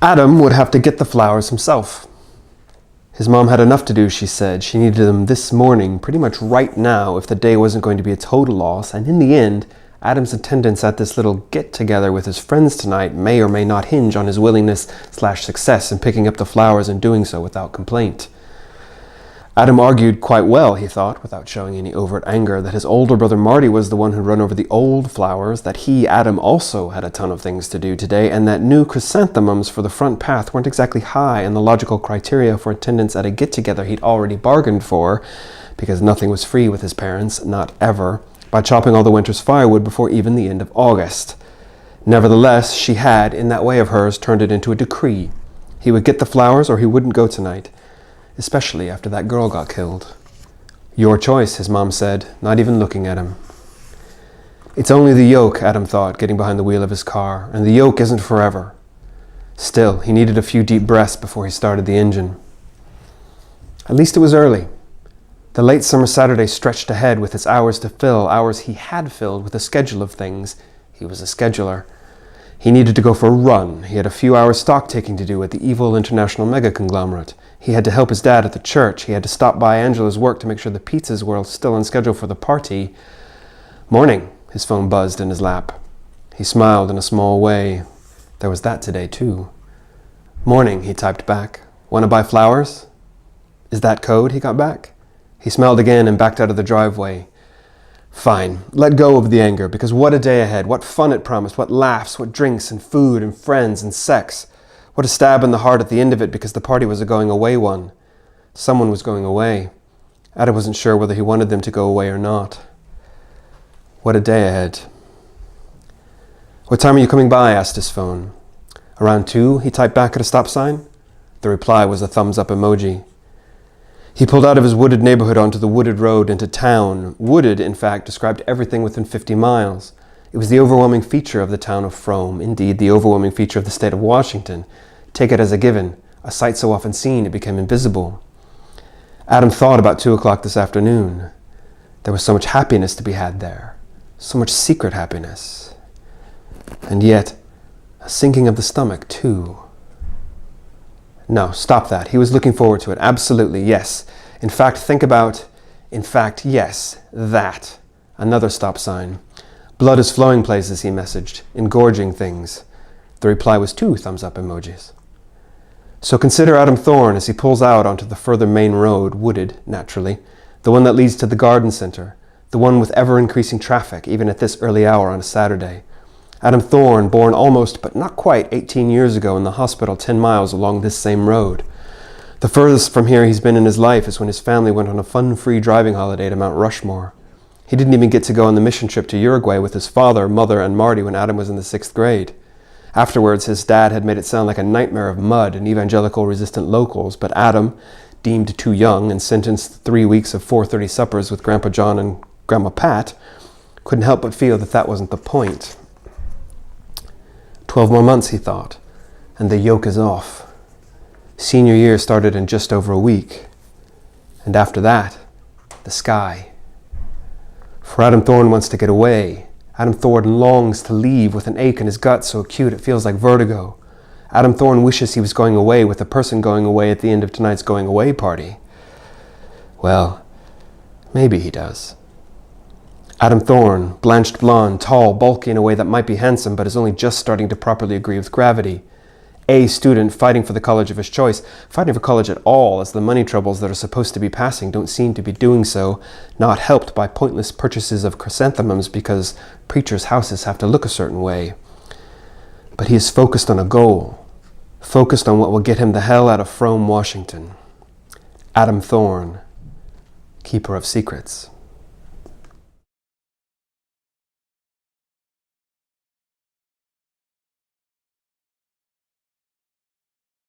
Adam would have to get the flowers himself. His mom had enough to do, she said. She needed them this morning, pretty much right now, if the day wasn't going to be a total loss. And in the end, Adam's attendance at this little get-together with his friends tonight may or may not hinge on his willingness/success in picking up the flowers and doing so without complaint. Adam argued quite well, he thought, without showing any overt anger, that his older brother Marty was the one who'd run over the old flowers, that he, Adam, also had a ton of things to do today, and that new chrysanthemums for the front path weren't exactly high in the logical criteria for attendance at a get-together he'd already bargained for, because nothing was free with his parents, not ever, by chopping all the winter's firewood before even the end of August. Nevertheless, she had, in that way of hers, turned it into a decree. He would get the flowers or he wouldn't go tonight. Especially after that girl got killed. Your choice, his mom said, not even looking at him. It's only the yoke, Adam thought, getting behind the wheel of his car, and the yoke isn't forever. Still, he needed a few deep breaths before he started the engine. At least it was early. The late summer Saturday stretched ahead with its hours to fill, hours he had filled with a schedule of things. He was a scheduler. He needed to go for a run. He had a few hours stock-taking to do at the evil international mega-conglomerate. He had to help his dad at the church. He had to stop by Angela's work to make sure the pizzas were still on schedule for the party. Morning, his phone buzzed in his lap. He smiled in a small way. There was that today, too. Morning, he typed back. Want to buy flowers? Is that code, he got back. He smiled again and backed out of the driveway. Fine, let go of the anger, because what a day ahead, what fun it promised, what laughs, what drinks and food and friends and sex. What a stab in the heart at the end of it, because the party was a going-away one. Someone was going away. Adam wasn't sure whether he wanted them to go away or not. What a day ahead. What time are you coming by? Asked his phone. Around 2, he typed back at a stop sign. The reply was a thumbs-up emoji. He pulled out of his wooded neighborhood onto the wooded road into town. Wooded, in fact, described everything within 50 miles. It was the overwhelming feature of the town of Frome, indeed the overwhelming feature of the state of Washington. Take it as a given, a sight so often seen it became invisible. Adam thought about 2 o'clock this afternoon. There was so much happiness to be had there, so much secret happiness. And yet, a sinking of the stomach, too. No, stop that. He was looking forward to it. Absolutely, yes. In fact, yes, that. Another stop sign. Blood is flowing places, he messaged, engorging things. The reply was 2 thumbs-up emojis. So consider Adam Thorn as he pulls out onto the further main road, wooded, naturally, the one that leads to the garden center, the one with ever-increasing traffic, even at this early hour on a Saturday. Adam Thorn, born almost, but not quite, 18 years ago in the hospital 10 miles along this same road. The furthest from here he's been in his life is when his family went on a fun-free driving holiday to Mount Rushmore. He didn't even get to go on the mission trip to Uruguay with his father, mother, and Marty when Adam was in the 6th grade. Afterwards, his dad had made it sound like a nightmare of mud and evangelical resistant locals, but Adam, deemed too young and sentenced to 3 weeks of 4:30 suppers with Grandpa John and Grandma Pat, couldn't help but feel that that wasn't the point. 12 more months, he thought, and the yoke is off. Senior year started in just over a week. And after that, the sky. For Adam Thorn wants to get away. Adam Thorn longs to leave with an ache in his gut so acute it feels like vertigo. Adam Thorn wishes he was going away with the person going away at the end of tonight's going-away party. Well, maybe he does. Adam Thorn, blanched blonde, tall, bulky in a way that might be handsome but is only just starting to properly agree with gravity. A student fighting for the college of his choice, fighting for college at all as the money troubles that are supposed to be passing don't seem to be doing so, not helped by pointless purchases of chrysanthemums because preachers' houses have to look a certain way. But he is focused on a goal, focused on what will get him the hell out of Frome, Washington. Adam Thorn, keeper of secrets.